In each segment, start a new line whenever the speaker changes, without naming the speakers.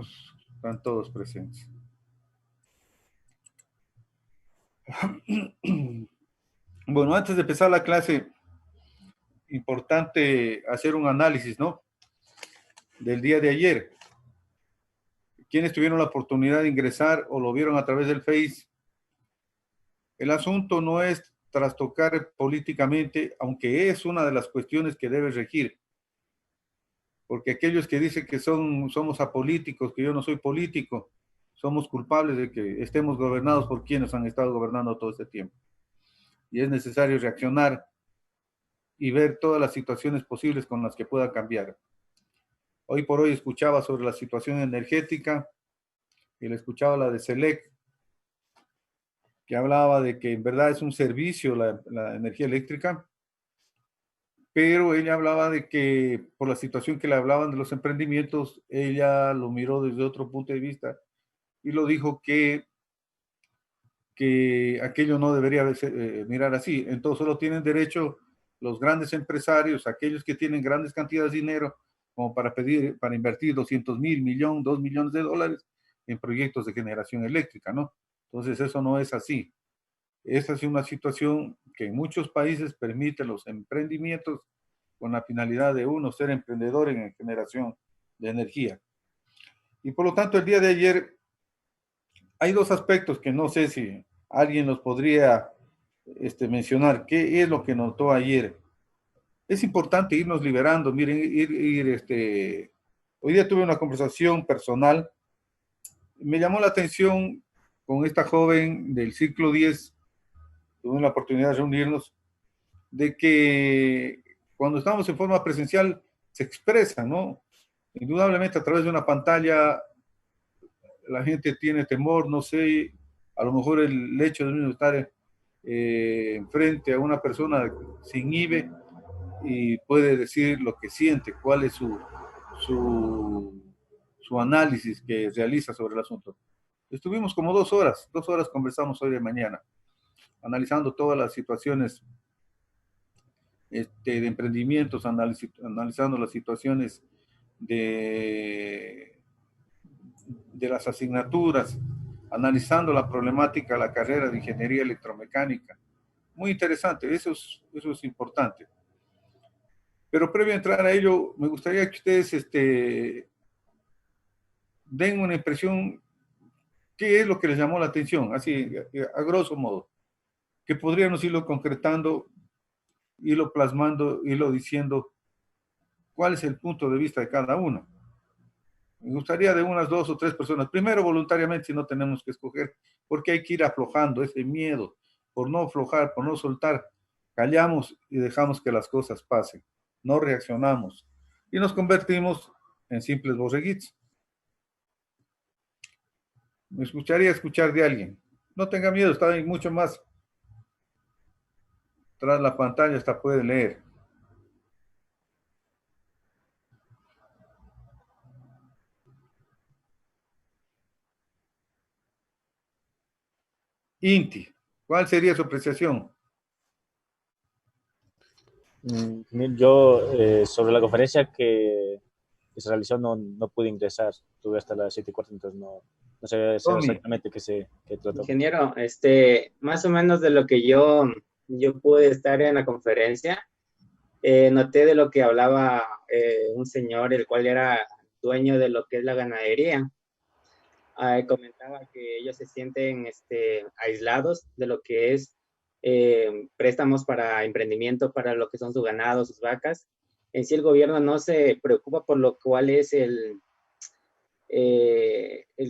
Estamos, están todos presentes. Bueno, antes de empezar la clase, importante hacer un análisis, ¿no? Del día de ayer. Quienes tuvieron la oportunidad de ingresar o lo vieron a través del Face. El asunto no es trastocar políticamente, aunque es una de las cuestiones que debe regir. Porque aquellos que dicen que somos apolíticos, que yo no soy político, somos culpables de que estemos gobernados por quienes han estado gobernando todo este tiempo. Y es necesario reaccionar y ver todas las situaciones posibles con las que pueda cambiar. Hoy por hoy escuchaba sobre la situación energética y le escuchaba la de Selec, que hablaba de que en verdad es un servicio la energía eléctrica, pero ella hablaba de que por la situación que le hablaban de los emprendimientos, ella lo miró desde otro punto de vista y lo dijo que aquello no debería mirar así. Entonces solo tienen derecho los grandes empresarios, aquellos que tienen grandes cantidades de dinero, como para invertir 200,000, millón, 2 millones de dólares en proyectos de generación eléctrica, ¿no? Entonces eso no es así. Esta es una situación que en muchos países permite los emprendimientos con la finalidad de uno ser emprendedor en generación de energía. Y por lo tanto, el día de ayer hay dos aspectos que no sé si alguien los podría mencionar. ¿Qué es lo que notó ayer? Es importante irnos liberando. Miren, hoy día tuve una conversación personal. Me llamó la atención con esta joven del ciclo 10, tuve la oportunidad de reunirnos, de que cuando estamos en forma presencial se expresa, ¿no? Indudablemente a través de una pantalla la gente tiene temor, no sé, a lo mejor el hecho de estar frente a una persona se inhibe y puede decir lo que siente, cuál es su análisis que realiza sobre el asunto. Estuvimos como 2 horas conversamos hoy de mañana, analizando todas las situaciones de emprendimientos, analizando las situaciones de las asignaturas, analizando la problemática de la carrera de ingeniería electromecánica. Muy interesante, eso es importante. Pero previo a entrar a ello, me gustaría que ustedes den una impresión, qué es lo que les llamó la atención, así a grosso modo, que podríamos irlo concretando, irlo plasmando, irlo diciendo cuál es el punto de vista de cada uno. Me gustaría de unas 2 o 3 personas, primero voluntariamente si no tenemos que escoger, porque hay que ir aflojando ese miedo, por no aflojar, por no soltar, callamos y dejamos que las cosas pasen, no reaccionamos y nos convertimos en simples borreguitos. Me gustaría escuchar de alguien, no tenga miedo, está ahí mucho más tras la pantalla, hasta puede leer. Inti, ¿cuál sería su apreciación?
Yo, sobre la conferencia que se realizó, no pude ingresar. Tuve hasta las 7:15, entonces no sé exactamente qué trató.
Ingeniero, más o menos de lo que yo pude estar en la conferencia, noté de lo que hablaba un señor, el cual era dueño de lo que es la ganadería. Comentaba que ellos se sienten aislados de lo que es préstamos para emprendimiento, para lo que son su ganado, sus vacas. En sí el gobierno no se preocupa por lo cual es el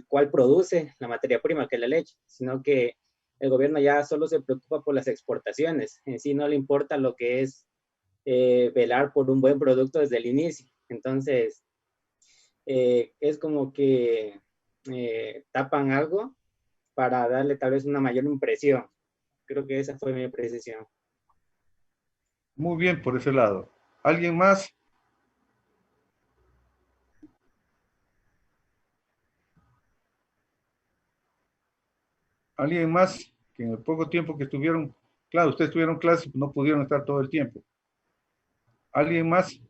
cual produce la materia prima, que es la leche, sino que el gobierno ya solo se preocupa por las exportaciones. En sí no le importa lo que es velar por un buen producto desde el inicio. Entonces, es como que tapan algo para darle tal vez una mayor impresión. Creo que esa fue mi apreciación.
Muy bien por ese lado. ¿Alguien más? ¿Alguien más que en el poco tiempo que estuvieron, claro, ustedes tuvieron clases, no pudieron estar todo el tiempo? ¿Alguien más?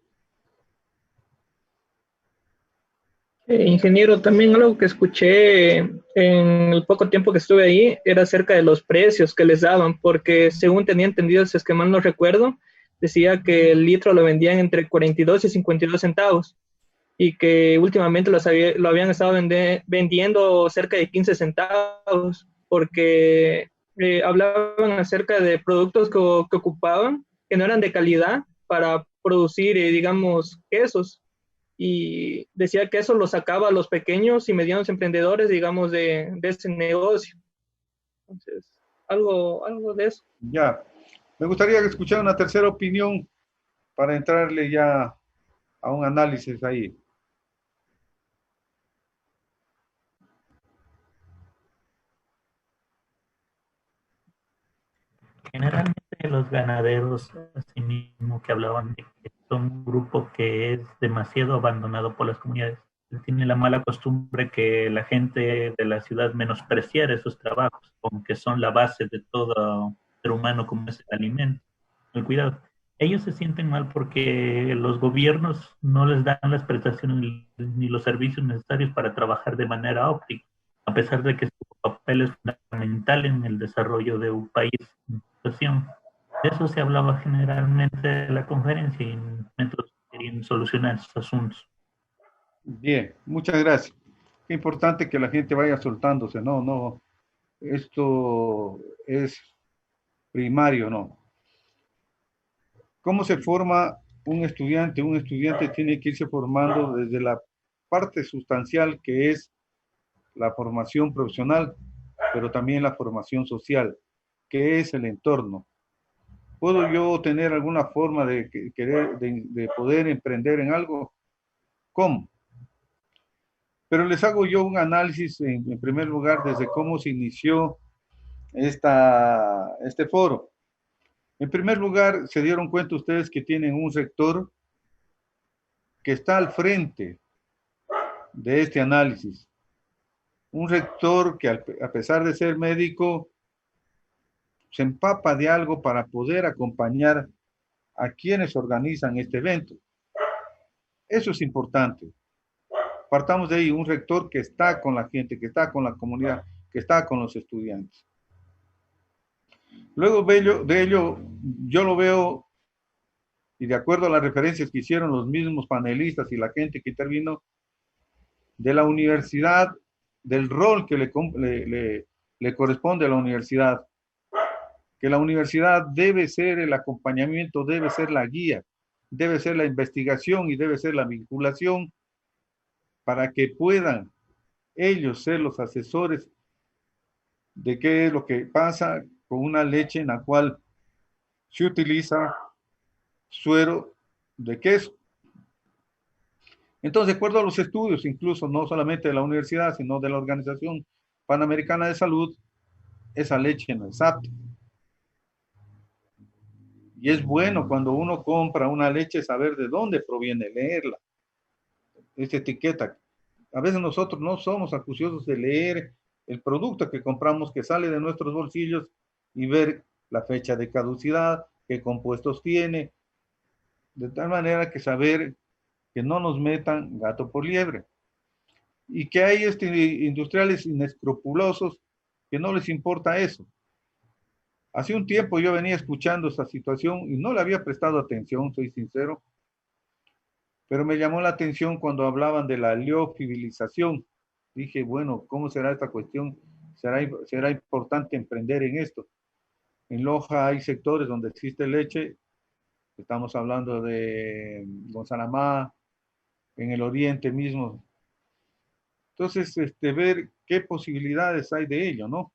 Ingeniero, también algo que escuché en el poco tiempo que estuve ahí era acerca de los precios que les daban, porque según tenía entendido, si es que mal no recuerdo, decía que el litro lo vendían entre 42 y 52 centavos y que últimamente lo habían estado vendiendo cerca de 15 centavos, porque hablaban acerca de productos que ocupaban, que no eran de calidad para producir, digamos, quesos y decía que eso lo sacaba a los pequeños y medianos emprendedores, digamos, de ese negocio. Entonces, algo de eso.
Ya, me gustaría escuchar una tercera opinión para entrarle ya a un análisis ahí.
Generalmente los ganaderos, así mismo que hablaban de que son un grupo que es demasiado abandonado por las comunidades. Tiene la mala costumbre que la gente de la ciudad menospreciar esos trabajos, aunque son la base de todo ser humano como es el alimento, el cuidado. Ellos se sienten mal porque los gobiernos no les dan las prestaciones ni los servicios necesarios para trabajar de manera óptima, a pesar de que su papel es fundamental en el desarrollo de un país. De eso se hablaba generalmente en la conferencia y mientras querían solucionar estos asuntos.
Bien, muchas gracias. Qué importante que la gente vaya soltándose, no, no, esto es primario, no. ¿Cómo se forma un estudiante? Un estudiante tiene que irse formando desde la parte sustancial que es la formación profesional, pero también la formación social, que es el entorno. ¿Puedo yo tener alguna forma de querer, de poder emprender en algo? ¿Cómo? Pero les hago yo un análisis en primer lugar desde cómo se inició este foro. En primer lugar, se dieron cuenta ustedes que tienen un sector que está al frente de este análisis. Un sector que a pesar de ser médico, se empapa de algo para poder acompañar a quienes organizan este evento. Eso es importante. Partamos de ahí, un rector que está con la gente, que está con la comunidad, que está con los estudiantes. Luego de ello, yo lo veo, y de acuerdo a las referencias que hicieron los mismos panelistas y la gente que intervino, de la universidad, del rol que le corresponde a la universidad, que la universidad debe ser el acompañamiento, debe ser la guía, debe ser la investigación y debe ser la vinculación para que puedan ellos ser los asesores de qué es lo que pasa con una leche en la cual se utiliza suero de queso. Entonces, de acuerdo a los estudios, incluso no solamente de la universidad, sino de la Organización Panamericana de Salud, esa leche no es apta. Y es bueno cuando uno compra una leche saber de dónde proviene, leerla, esta etiqueta. A veces nosotros no somos acuciosos de leer el producto que compramos que sale de nuestros bolsillos y ver la fecha de caducidad, qué compuestos tiene, de tal manera que saber que no nos metan gato por liebre. Y que hay industriales inescrupulosos que no les importa eso. Hace un tiempo yo venía escuchando esta situación y no le había prestado atención, soy sincero, pero me llamó la atención cuando hablaban de la liofilización. Dije, bueno, ¿cómo será esta cuestión? ¿Será importante emprender en esto? En Loja hay sectores donde existe leche, estamos hablando de Gonzanamá, en el oriente mismo. Entonces, ver qué posibilidades hay de ello, ¿no?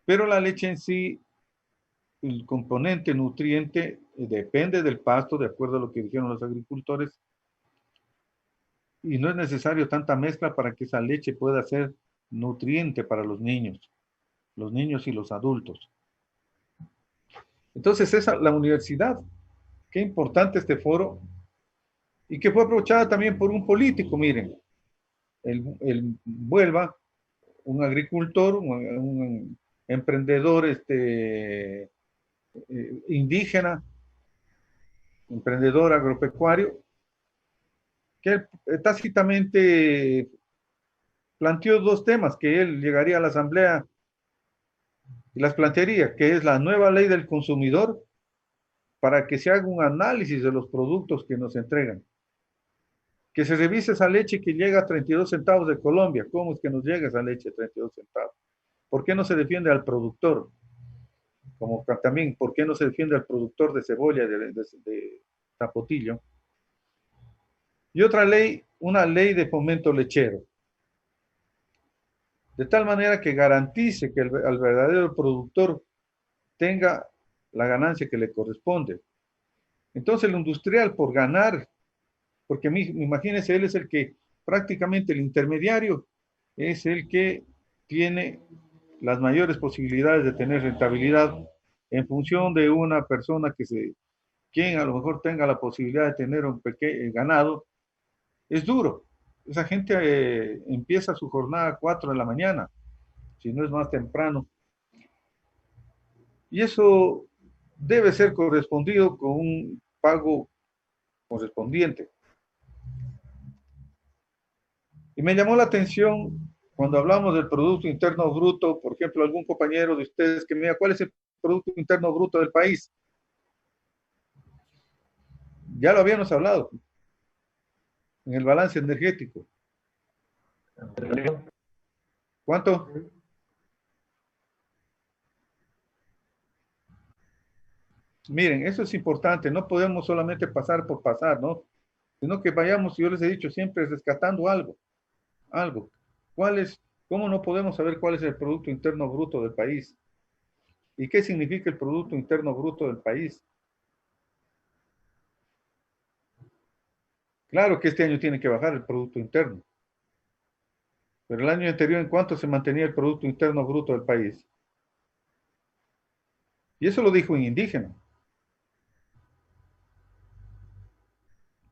Pero la leche en sí, el componente nutriente depende del pasto, de acuerdo a lo que dijeron los agricultores, y no es necesario tanta mezcla para que esa leche pueda ser nutriente para los niños y los adultos. Entonces, esa la universidad. Qué importante este foro y que fue aprovechada también por un político, miren, el Vuelva, un agricultor, un emprendedor indígena, emprendedor agropecuario, que él tácitamente planteó dos temas que él llegaría a la Asamblea y las plantearía, que es la nueva ley del consumidor, para que se haga un análisis de los productos que nos entregan. Que se revise esa leche que llega a 32 centavos de Colombia. ¿Cómo es que nos llega esa leche a 32 centavos? ¿Por qué no se defiende al productor? Como también, ¿por qué no se defiende al productor de cebolla, de zapotillo? Y otra ley, una ley de fomento lechero. De tal manera que garantice que al verdadero productor tenga la ganancia que le corresponde. Entonces el industrial, por ganar, porque imagínense, él es el que prácticamente el intermediario es el que tiene las mayores posibilidades de tener rentabilidad en función de una persona quien a lo mejor tenga la posibilidad de tener un pequeño ganado. Es duro. Esa gente empieza su jornada a 4 de la mañana, si no es más temprano. Y eso debe ser correspondido con un pago correspondiente. Y me llamó la atención cuando hablamos del Producto Interno Bruto, por ejemplo, algún compañero de ustedes que me diga, ¿cuál es el Producto Interno Bruto del país? Ya lo habíamos hablado en el balance energético. ¿Cuánto? Miren, eso es importante, no podemos solamente pasar por pasar, ¿no? Sino que vayamos, yo les he dicho siempre, rescatando algo. ¿Cómo no podemos saber cuál es el Producto Interno Bruto del país? ¿Y qué significa el Producto Interno Bruto del país? Claro que este año tiene que bajar el Producto Interno. Pero el año anterior, ¿en cuánto se mantenía el Producto Interno Bruto del país? Y eso lo dijo un indígena.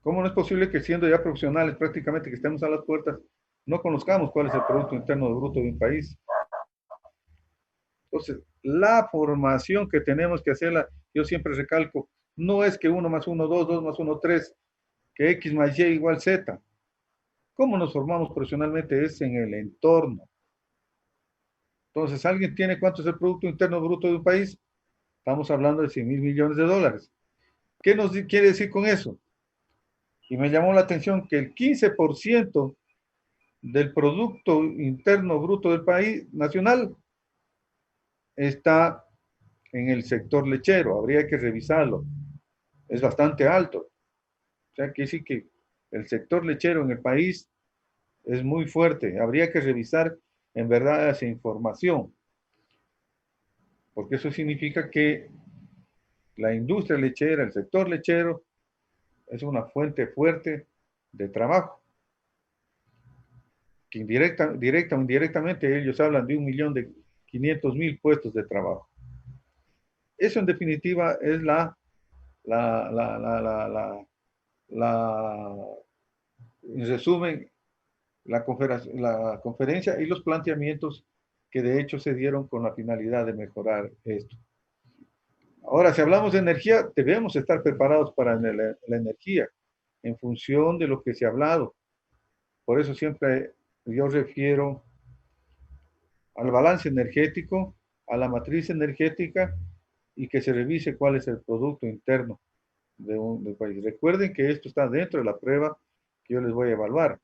¿Cómo no es posible que siendo ya profesionales prácticamente que estemos a las puertas, no conozcamos cuál es el Producto Interno Bruto de un país? Entonces, la formación que tenemos que hacerla, yo siempre recalco, no es que 1 más 1, 2, 2 más 1, 3, que X más Y igual Z. ¿Cómo nos formamos profesionalmente? Es en el entorno. Entonces, ¿alguien tiene cuánto es el Producto Interno Bruto de un país? Estamos hablando de 100.000 millones de dólares. ¿Qué nos quiere decir con eso? Y me llamó la atención que el 15% del Producto Interno Bruto del país nacional está en el sector lechero. Habría que revisarlo. Es bastante alto. O sea, que sí que el sector lechero en el país es muy fuerte. Habría que revisar en verdad esa información. Porque eso significa que la industria lechera, el sector lechero, es una fuente fuerte de trabajo. Que directa o indirectamente ellos hablan de 1.500.000 puestos de trabajo. Eso en definitiva es en resumen, la conferencia y los planteamientos que de hecho se dieron con la finalidad de mejorar esto. Ahora, si hablamos de energía, debemos estar preparados para la energía en función de lo que se ha hablado. Por eso siempre yo refiero al balance energético, a la matriz energética y que se revise cuál es el Producto Interno de un país. Recuerden que esto está dentro de la prueba que yo les voy a evaluar.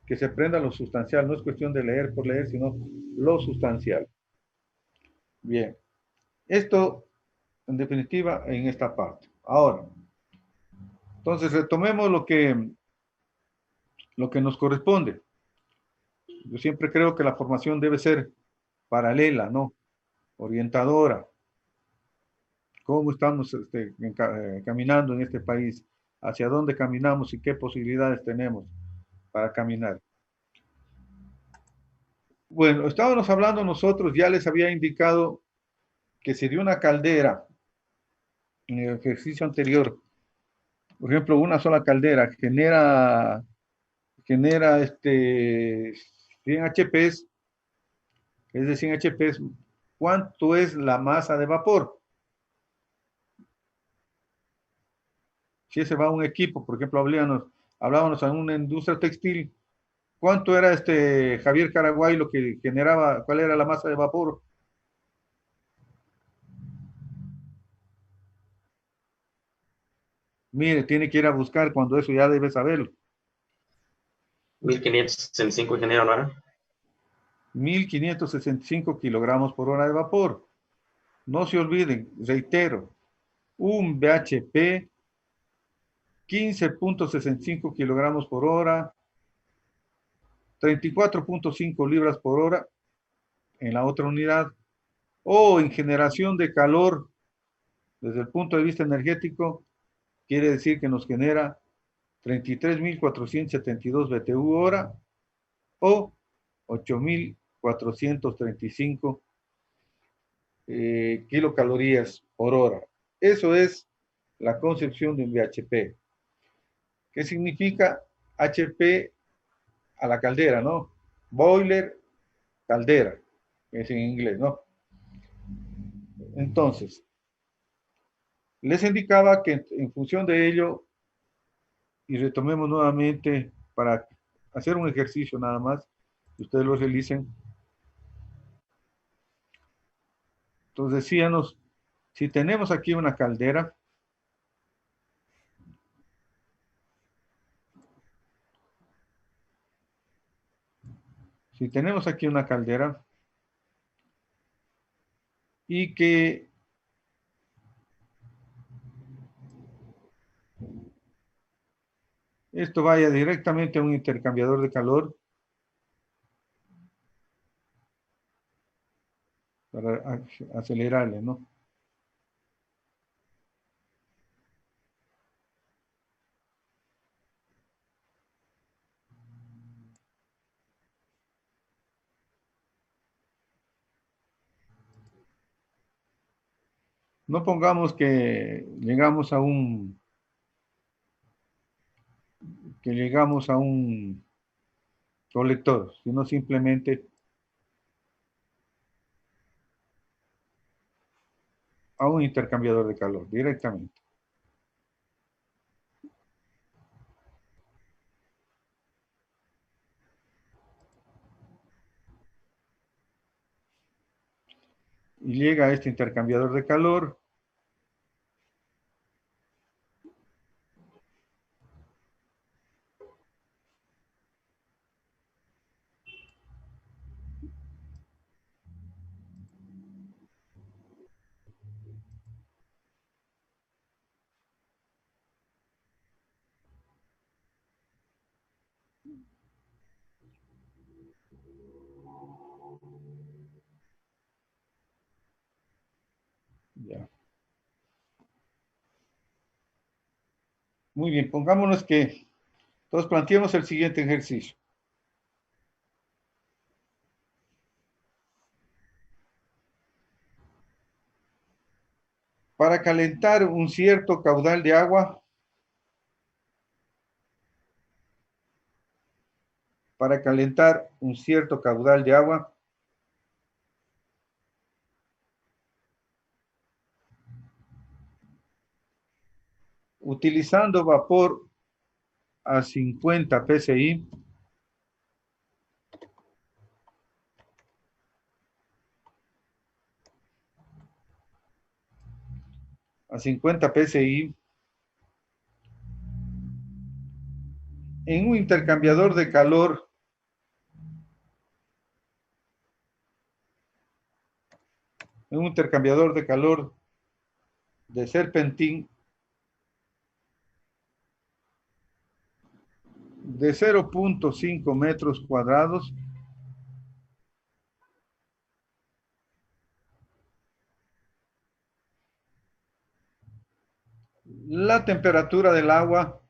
Que se aprenda lo sustancial, no es cuestión de leer por leer, sino lo sustancial. Bien, esto en definitiva en esta parte. Ahora, entonces retomemos lo que nos corresponde. Yo siempre creo que la formación debe ser paralela, ¿no? Orientadora. ¿Cómo estamos caminando en este país? ¿Hacia dónde caminamos y qué posibilidades tenemos para caminar? Bueno, estábamos hablando nosotros, ya les había indicado que si de una caldera, en el ejercicio anterior, por ejemplo, una sola caldera genera 100 HPs, es de 100 HPs, ¿cuánto es la masa de vapor? Si ese va a un equipo, por ejemplo, hablábamos en una industria textil. ¿Cuánto era Javier Caraguay lo que generaba? ¿Cuál era la masa de vapor? Mire, tiene que ir a buscar cuando eso ya debe saberlo.
1565, ingeniero, ¿no era?
1565 kilogramos por hora de vapor. No se olviden, reitero, un BHP 15.65 kilogramos por hora, 34.5 libras por hora en la otra unidad, o en generación de calor, desde el punto de vista energético, quiere decir que nos genera 33.472 BTU hora o 8.435 kilocalorías por hora. Eso es la concepción de un BHP. ¿Qué significa HP a la caldera, no? Boiler, caldera, es en inglés, ¿no? Entonces, les indicaba que en función de ello, y retomemos nuevamente para hacer un ejercicio nada más, que ustedes lo realicen. Entonces decíamos, si tenemos aquí una caldera, y que esto vaya directamente a un intercambiador de calor para acelerarle, ¿no? No pongamos que llegamos a un colector, sino simplemente a un intercambiador de calor directamente. Y llega a este intercambiador de calor. Ya. Muy bien, pongámonos que entonces planteemos el siguiente ejercicio. Para calentar un cierto caudal de agua, utilizando vapor a 50 psi, en un intercambiador de calor de serpentín de 0.5 metros cuadrados, la temperatura del agua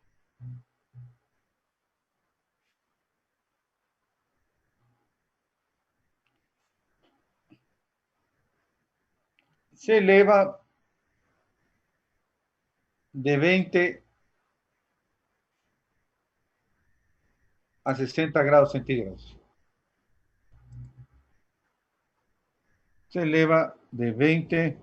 se eleva de 20 a 60 grados centígrados. Se eleva de 20 .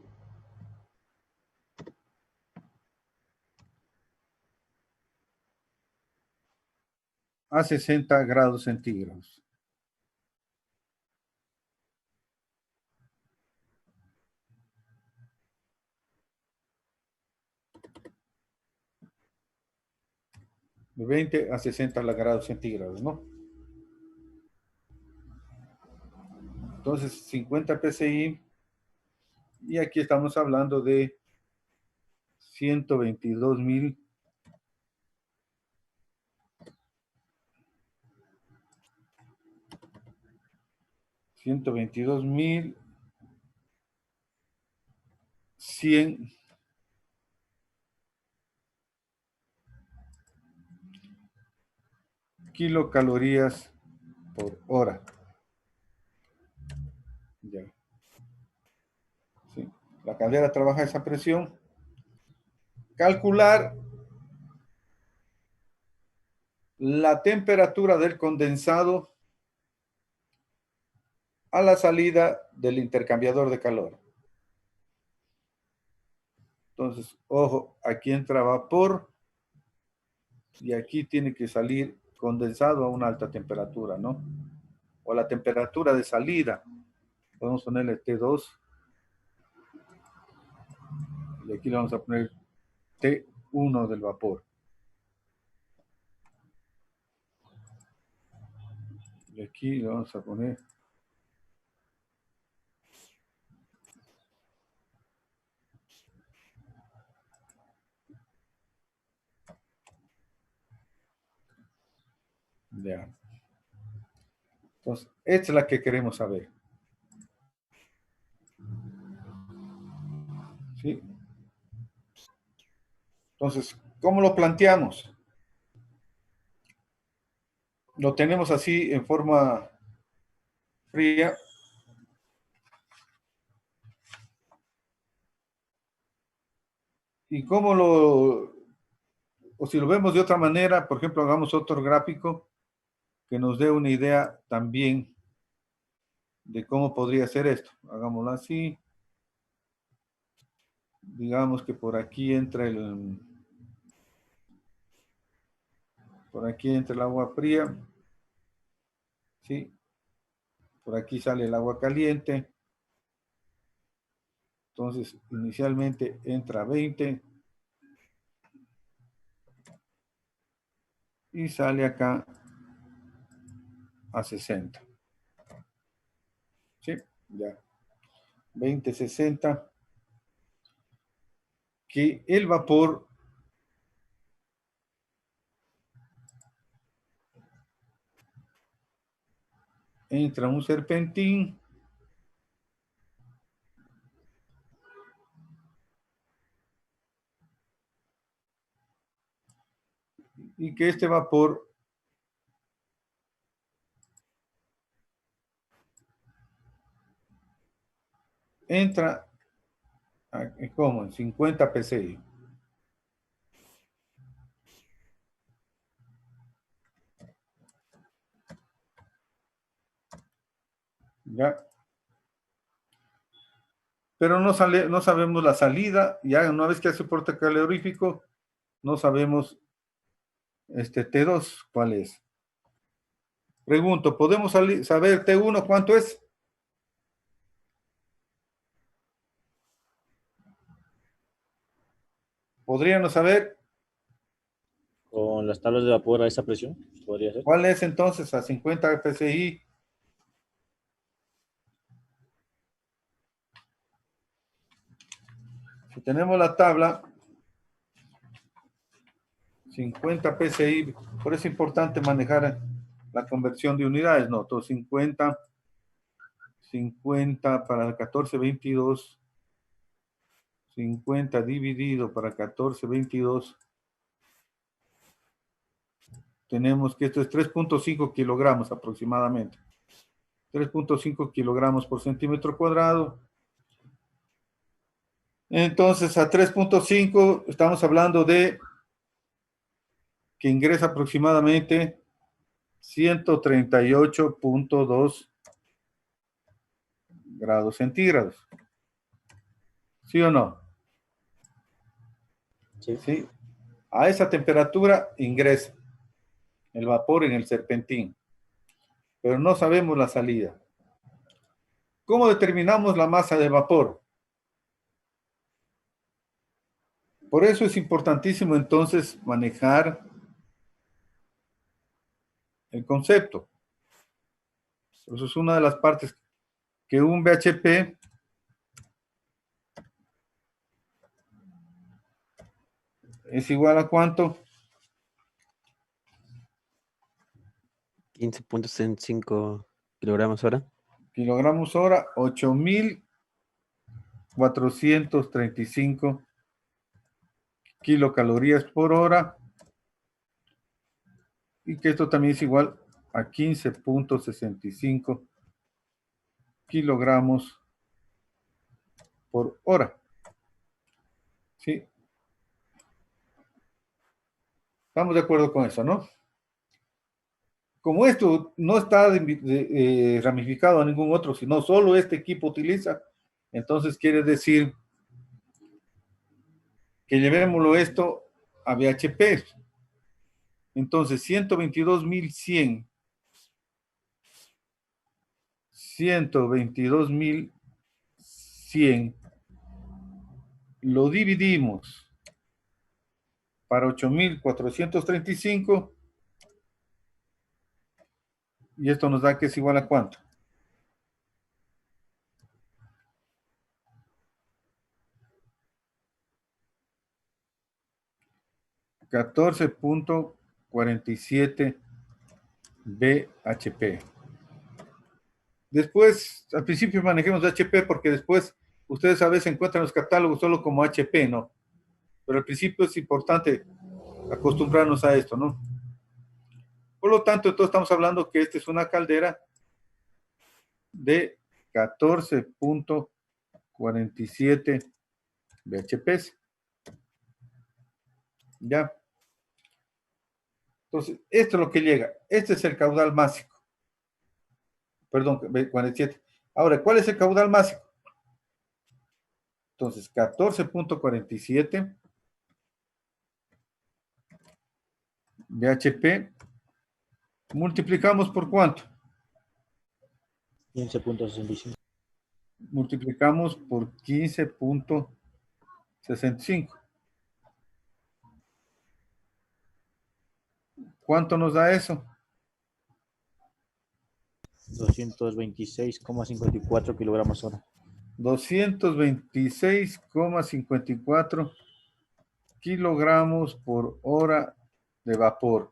a 60 grados centígrados. De 20 a 60 grados centígrados, ¿no? Entonces, 50 PSI. Y aquí estamos hablando de 122.000 122.100 kilocalorías por hora. Ya. Sí. La caldera trabaja a esa presión. Calcular la temperatura del condensado a la salida del intercambiador de calor. Entonces, ojo, aquí entra vapor y aquí tiene que salir condensado a una alta temperatura, ¿no? O la temperatura de salida. Podemos ponerle T2 y aquí le vamos a poner T1 del vapor. Y aquí le vamos a poner ya. Entonces, esta es la que queremos saber. ¿Sí? Entonces, ¿cómo lo planteamos? Lo tenemos así en forma fría. ¿Y cómo o si lo vemos de otra manera, por ejemplo, hagamos otro gráfico que nos dé una idea también de cómo podría ser esto. Hagámoslo así. Digamos que por aquí entra el agua fría. ¿Sí? Por aquí sale el agua caliente. Entonces, inicialmente entra 20 y sale acá a 60. ¿Sí? Ya. 20, 60. Que el vapor entra un serpentín y que este vapor entra ¿cómo? En 50 PSI. ¿Ya? Pero no sabemos la salida. Ya una vez que hace soporte calorífico, no sabemos T2 cuál es. Pregunto, ¿podemos saber T1 cuánto es? ¿Podríamos saber
Con las tablas de vapor a esa presión, podría ser.
cuál es entonces a 50 PSI? Si tenemos la tabla, 50 PSI, por eso es importante manejar la conversión de unidades, ¿no? Entonces 50 para el 1422, 50 dividido para 1422, tenemos que esto es 3.5 kilogramos aproximadamente. 3.5 kilogramos por centímetro cuadrado. Entonces, a 3.5 estamos hablando de que ingresa aproximadamente 138.2 grados centígrados. ¿Sí o no?
Sí.
Sí. A esa temperatura ingresa. el vapor en el serpentín, pero no sabemos la salida. ¿Cómo determinamos la masa de vapor? Por eso es importantísimo entonces manejar el concepto. Eso es una de las partes que un BHP es igual a ¿cuánto?
15.65 kilogramos hora.
Kilogramos hora, 8.435 kilocalorías por hora. Y que esto también es igual a 15.65 kilogramos por hora. ¿Sí? Estamos de acuerdo con eso, ¿no? Como esto no está ramificado a ningún otro, sino solo este equipo utiliza, entonces quiere decir que llevémoslo esto a BHP. Entonces, 122.100 lo dividimos para 8.435 y esto nos da que es igual a ¿cuánto? 14.47 BHP. Después, al principio manejemos HP porque después ustedes a veces encuentran los catálogos solo como HP, ¿no? Pero al principio es importante acostumbrarnos a esto, ¿no? Por lo tanto, entonces estamos hablando que esta es una caldera de 14.47 BHPs. ¿Ya? Entonces, esto es lo que llega. Este es el caudal másico. Perdón, 47. Ahora, ¿cuál es el caudal másico? Entonces, 14.47 BHP multiplicamos por ¿cuánto?
15.65.
Multiplicamos por 15.65. ¿Cuánto nos da eso?
226,54 kilogramos hora.
226,54 kilogramos por hora de vapor.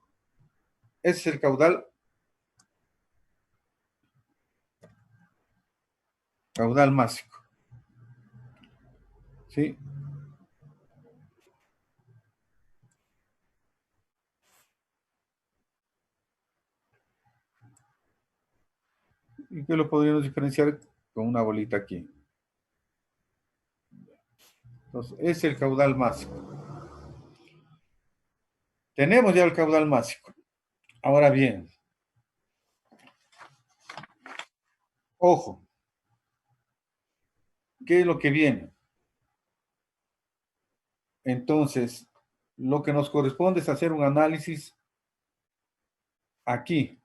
Ese es el caudal másico. ¿Sí? ¿Y qué lo podríamos diferenciar con una bolita aquí? Entonces, es el caudal másico. Tenemos ya el caudal másico. Ahora bien, ojo, ¿qué es lo que viene? Entonces, lo que nos corresponde es hacer un análisis aquí.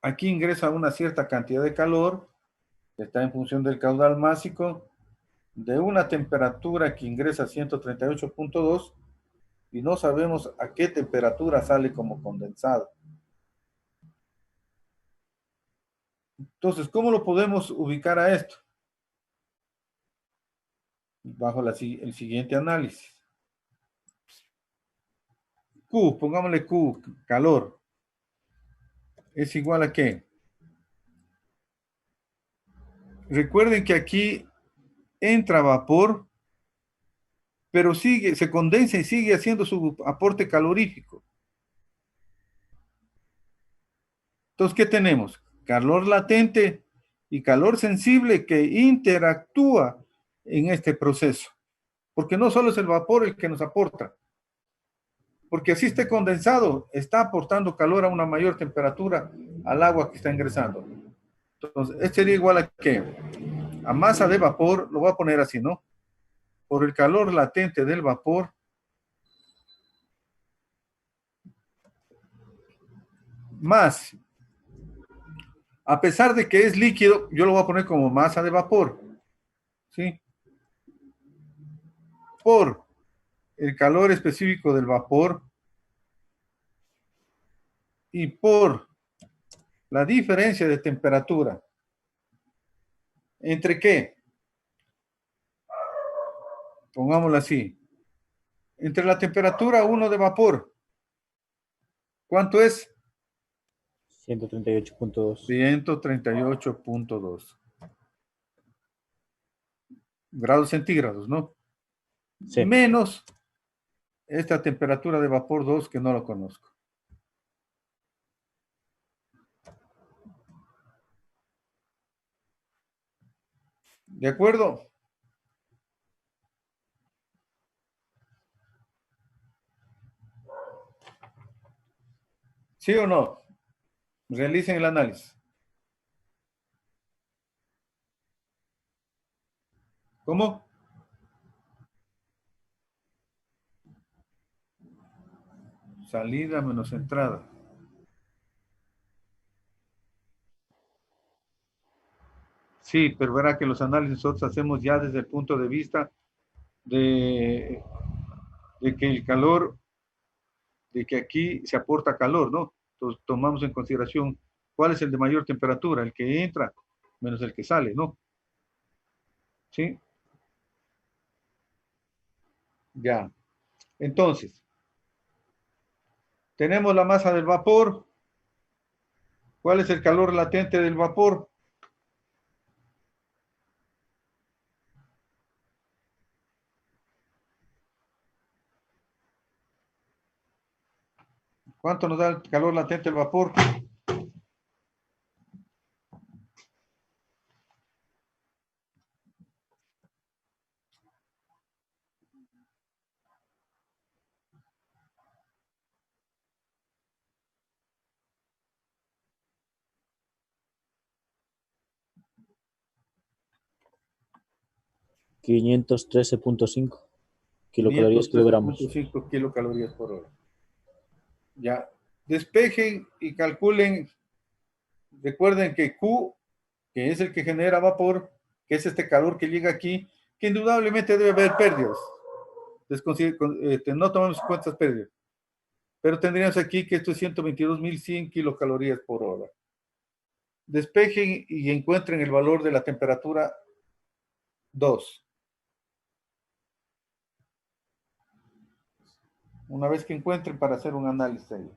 Aquí ingresa una cierta cantidad de calor, que está en función del caudal másico, de una temperatura que ingresa a 138.2 y no sabemos a qué temperatura sale como condensado. Entonces, ¿cómo lo podemos ubicar a esto? Bajo el siguiente análisis. Q, pongámosle Q, calor. ¿Es igual a qué? Recuerden que aquí entra vapor, pero se condensa y sigue haciendo su aporte calorífico. Entonces, ¿qué tenemos? Calor latente y calor sensible que interactúa en este proceso. Porque no solo es el vapor el que nos aporta, porque así esté condensado, está aportando calor a una mayor temperatura al agua que está ingresando. Entonces, este sería igual a ¿qué? A masa de vapor, lo voy a poner así, ¿no? Por el calor latente del vapor más, a pesar de que es líquido, yo lo voy a poner como masa de vapor, ¿sí? Por el calor específico del vapor y por la diferencia de temperatura. ¿Entre qué? Pongámoslo así. Entre la temperatura 1 de vapor. ¿Cuánto es?
138.2.
138.2 grados centígrados, ¿no?
Sí.
Menos esta temperatura de vapor 2 que no lo conozco. ¿De acuerdo? ¿Sí o no? Realicen el análisis. ¿Cómo? Salida menos entrada. Sí, pero verá que los análisis nosotros hacemos ya desde el punto de vista de, de que el calor, de que aquí se aporta calor, ¿no? Entonces tomamos en consideración cuál es el de mayor temperatura, el que entra menos el que sale, ¿no? ¿Sí? Ya. Entonces, tenemos la masa del vapor. ¿Cuál es el calor latente del vapor? ¿Cuánto nos da el calor latente del vapor?
$513.5 kilocalorías kilogramos.
513.5 kilocalorías por hora. Ya. Despejen y calculen. Recuerden que Q, que es el que genera vapor, que es este calor que llega aquí, que indudablemente debe haber pérdidas. No tomamos en cuenta pérdidas. Pero tendríamos aquí que esto es 122.100 kilocalorías por hora. Despejen y encuentren el valor de la temperatura 2. Una vez que encuentren para hacer un análisis ahí.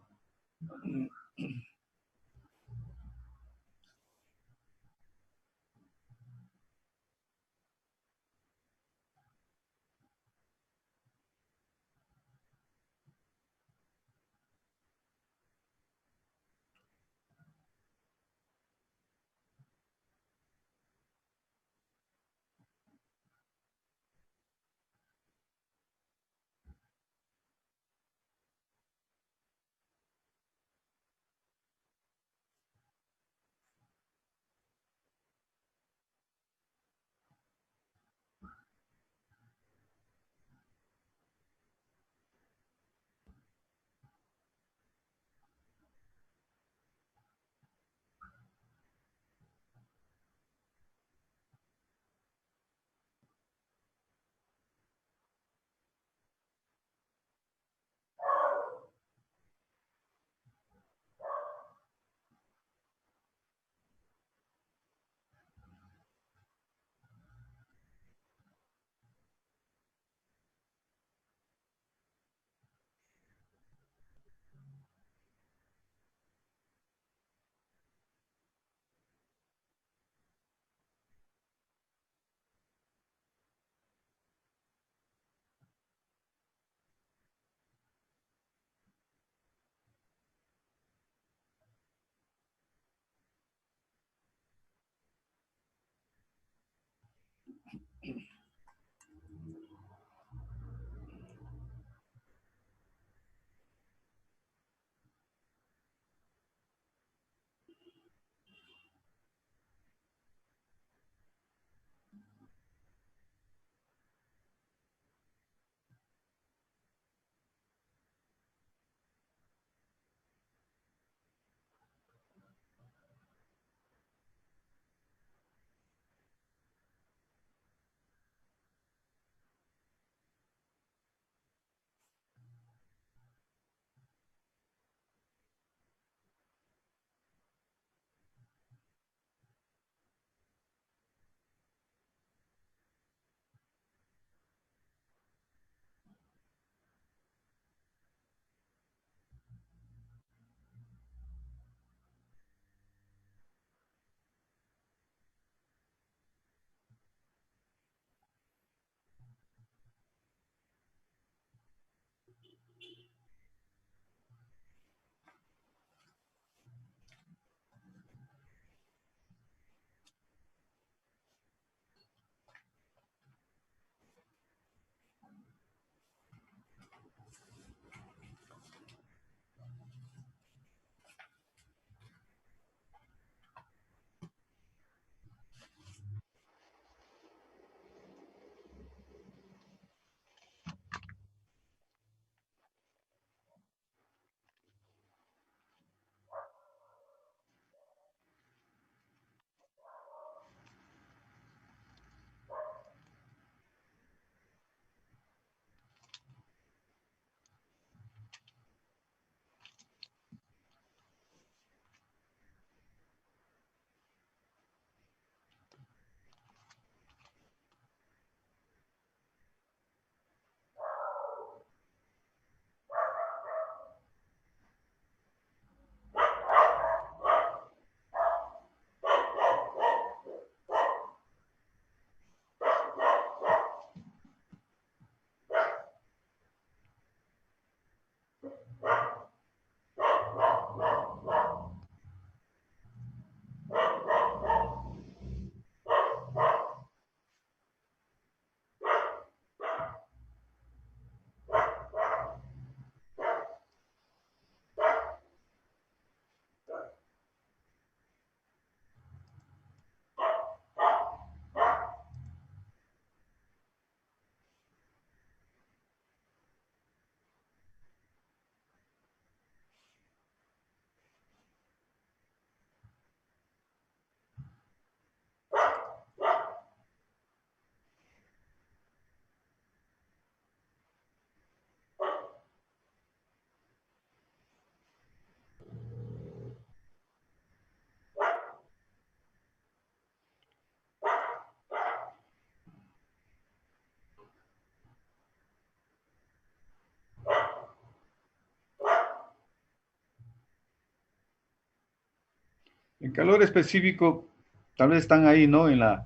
El calor específico, tal vez están ahí, ¿no? En la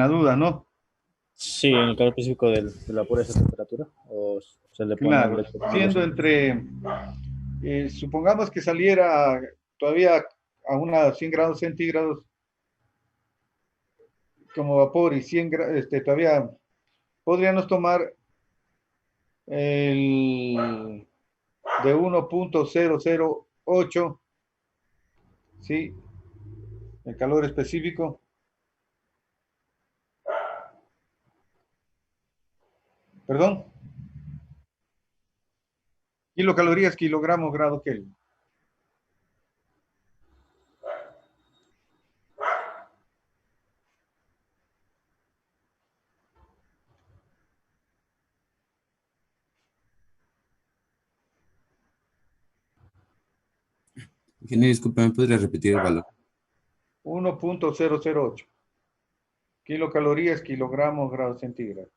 duda, ¿no?
Sí, en el calor específico de la pura esa temperatura. O se le pone
Claro, siendo entre, supongamos que saliera todavía a unos 100 grados centígrados como vapor y 100 todavía podríamos tomar el de 1.008, ¿sí? El calor específico. Perdón. Kilocalorías, kilogramos, grado Kelvin.
Ingeniero, disculpe, ¿me podría repetir el valor?
1.008. Kilocalorías, kilogramos, grados centígrados.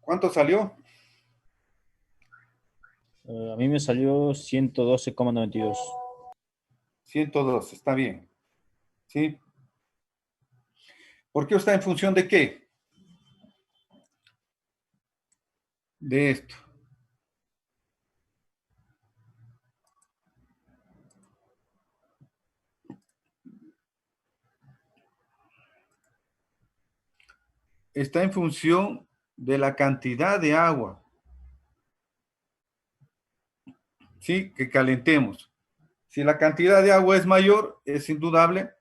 ¿Cuánto salió?
A mí me salió 112,92.
102, está bien. ¿Sí? ¿Por qué está en función de qué? De esto. Está en función de la cantidad de agua, ¿sí? Que calentemos. Si la cantidad de agua es mayor, es indudable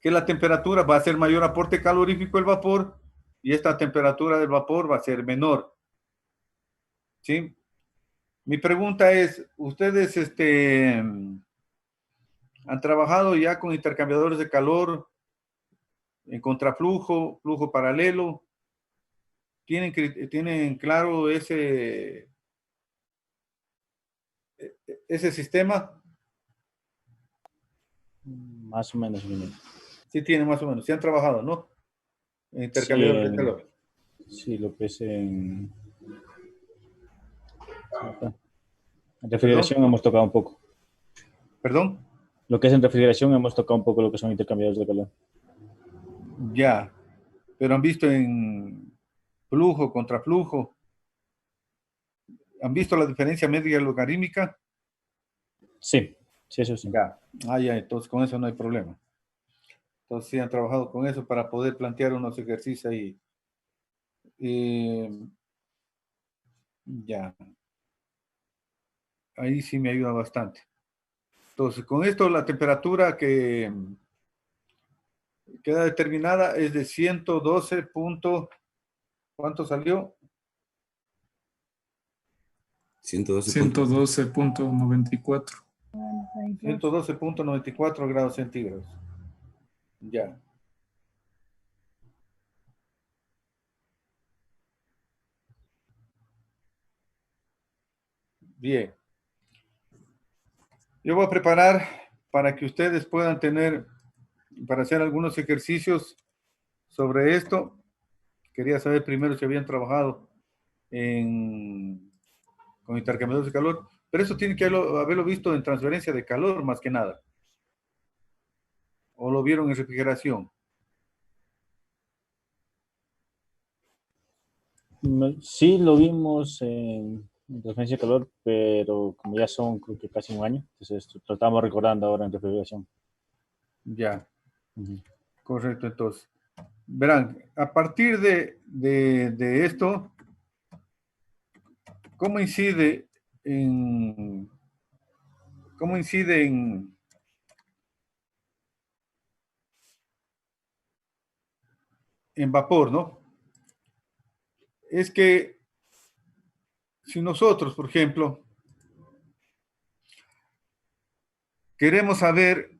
que la temperatura va a ser mayor aporte calorífico del vapor y esta temperatura del vapor va a ser menor. ¿Sí? Mi pregunta es, ¿ustedes han trabajado ya con intercambiadores de calor en contraflujo, flujo paralelo? ¿Tienen claro ese sistema?
Más o menos.
Sí, tienen más o menos. Sí han trabajado, ¿no? En intercambiadores de calor.
Sí, lo que es en refrigeración
¿Perdón?
hemos tocado un poco.
¿Perdón?
Lo que es en refrigeración hemos tocado un poco lo que son intercambiadores de calor.
Ya. Pero han visto en flujo, contraflujo. ¿Han visto la diferencia media logarítmica?
Sí, sí, eso sí.
Ya. Ya, entonces con eso no hay problema. Entonces sí han trabajado con eso para poder plantear unos ejercicios ahí. Ya. Ahí sí me ayuda bastante. Entonces, con esto la temperatura que queda determinada es de 112 punto, ¿cuánto salió?
112.94.
112.94 grados centígrados. Ya. Bien. Yo voy a preparar para que ustedes puedan tener, para hacer algunos ejercicios sobre esto. Quería saber primero si habían trabajado con intercambiadores de calor, pero eso tiene que haberlo visto en transferencia de calor más que nada. ¿O lo vieron en refrigeración?
Sí, lo vimos en transferencia de calor, pero como ya son creo que casi un año, entonces lo estamos recordando ahora en refrigeración.
Ya. Correcto, entonces. Verán, a partir de esto, ¿cómo incide en vapor, ¿no? Es que si nosotros, por ejemplo, queremos saber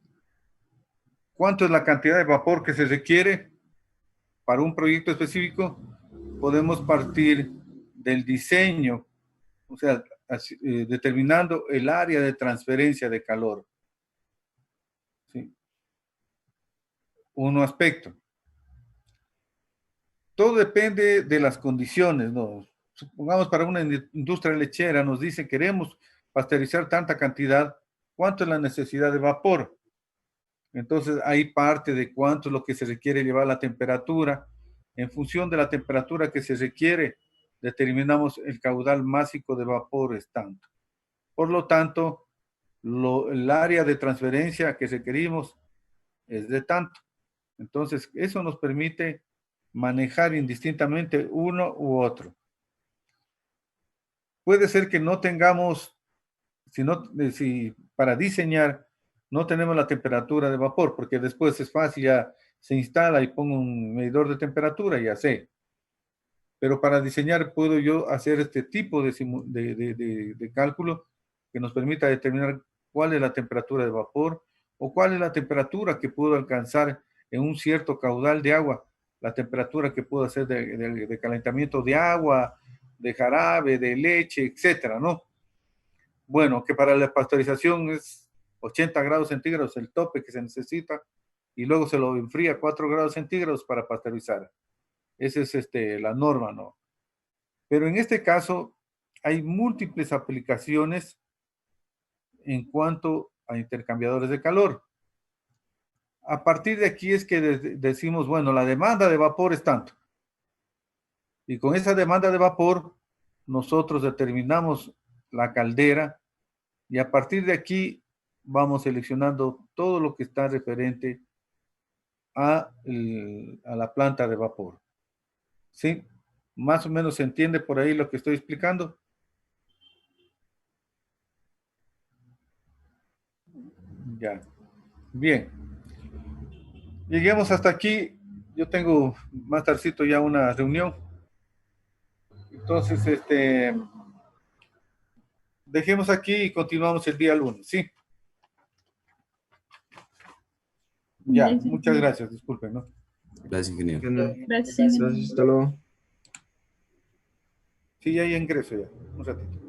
cuánto es la cantidad de vapor que se requiere para un proyecto específico, podemos partir del diseño, o sea, determinando el área de transferencia de calor. ¿Sí? Un aspecto. Todo depende de las condiciones, ¿no? Supongamos para una industria lechera nos dice queremos pasteurizar tanta cantidad, ¿cuánto es la necesidad de vapor? Entonces ahí parte de cuánto es lo que se requiere llevar la temperatura. En función de la temperatura que se requiere, determinamos el caudal máximo de vapor es tanto. Por lo tanto, el área de transferencia que requerimos es de tanto. Entonces, eso nos permite manejar indistintamente uno u otro. Puede ser que no tengamos, si para diseñar no tenemos la temperatura de vapor, porque después es fácil, ya se instala y pongo un medidor de temperatura y ya sé. Pero para diseñar puedo yo hacer este tipo de cálculo que nos permita determinar cuál es la temperatura de vapor o cuál es la temperatura que puedo alcanzar en un cierto caudal de agua, la temperatura que puedo hacer de calentamiento de agua, de jarabe, de leche, etcétera, ¿no? Bueno, que para la pasteurización es 80 grados centígrados el tope que se necesita y luego se lo enfría a 4 grados centígrados para pasteurizar. Esa es la norma, ¿no? Pero en este caso, hay múltiples aplicaciones en cuanto a intercambiadores de calor. A partir de aquí es que decimos, bueno, la demanda de vapor es tanto. Y con esa demanda de vapor, nosotros determinamos la caldera y a partir de aquí vamos seleccionando todo lo que está referente a la planta de vapor. ¿Sí? Más o menos se entiende por ahí lo que estoy explicando. Ya. Bien. Lleguemos hasta aquí. Yo tengo más tardecito ya una reunión. Entonces, dejemos aquí y continuamos el día lunes, ¿sí? Ya, muchas gracias. Disculpen, ¿no?
Gracias, ingeniero.
Gracias.
Hasta luego.
Sí, ya ingreso ya. Un ratito.